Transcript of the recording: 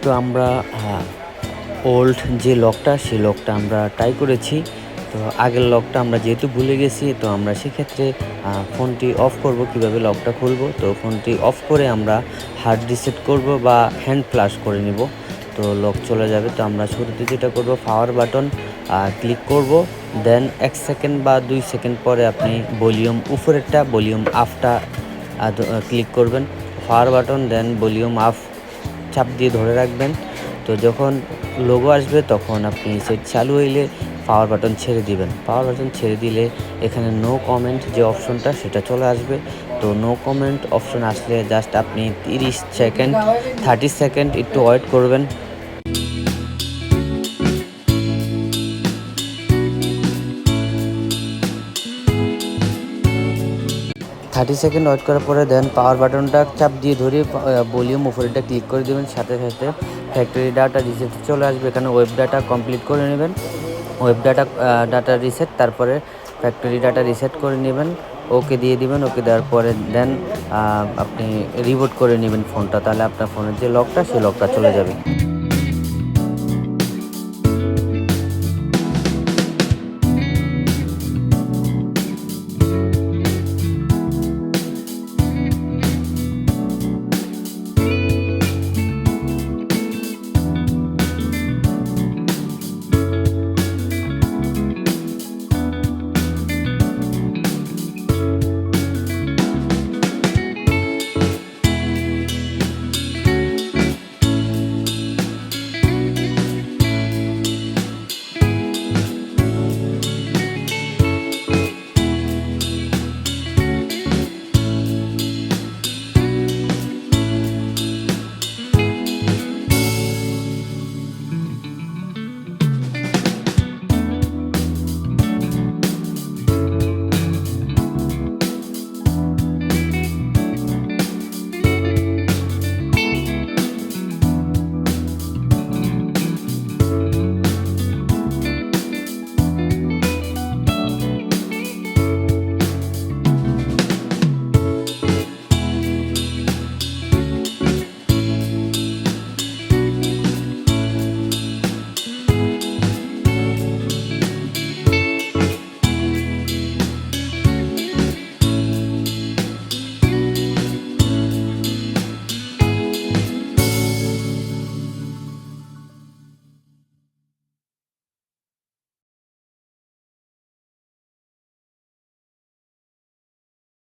তো আমরা ওল্ড যে লকটা সেই লকটা আমরা ট্রাই করেছি। তো আগের লকটা আমরা যেহেতু ভুলে গেছি, তো আমরা সেক্ষেত্রে ফোনটি অফ করব। কিভাবে লকটা খুলব, তো ফোনটি অফ করে আমরা হার্ড রিসেট করব বা হ্যান্ড ফ্লাশ করে নিব, তো লক চলে যাবে। তো আমরা শুরুতে যেটা করব, পাওয়ার বাটন ক্লিক করব, দেন 1 সেকেন্ড বা 2 সেকেন্ড পরে আপনি ভলিউম উপরেরটা ভলিউম আপটা ক্লিক করবেন, পাওয়ার বাটন দেন ভলিউম আপ চাপ দিয়ে ধরে রাখবেন। তো যখন লোগো আসবে তখন আপনি সেট চালু হইলে পাওয়ার বাটন ছেড়ে দিবেন। পাওয়ার বাটন ছেড়ে দিলে এখানে নো কমেন্ট যে অপশনটা সেটা চলে আসবে। তো নো কমেন্ট অপশন আসলে জাস্ট আপনি 30 সেকেন্ড 30 সেকেন্ড একটু ওয়েট করবেন। 30 সেকেন্ড ওয়েট করার পরে দেন পাওয়ার বাটনটা চাপ দিয়ে ধরে ভলিউম উপরেটা ক্লিক করে দেবেন। সাথে সাথে ফ্যাক্টরি ডাটা রিসেট চলে আসবে। এখানে ওয়েব ডাটা কমপ্লিট করে নেবেন, ওয়েব ডাটা রিসেট, তারপরে ফ্যাক্টরি ডাটা রিসেট করে নেবেন, ওকে দিয়ে দিবেন। ওকে দেওয়ার পরে দেন আপনি রিবুট করে নেবেন ফোনটা, তাহলে আপনার ফোনের যে লকটা সেই লকটা চলে যাবে।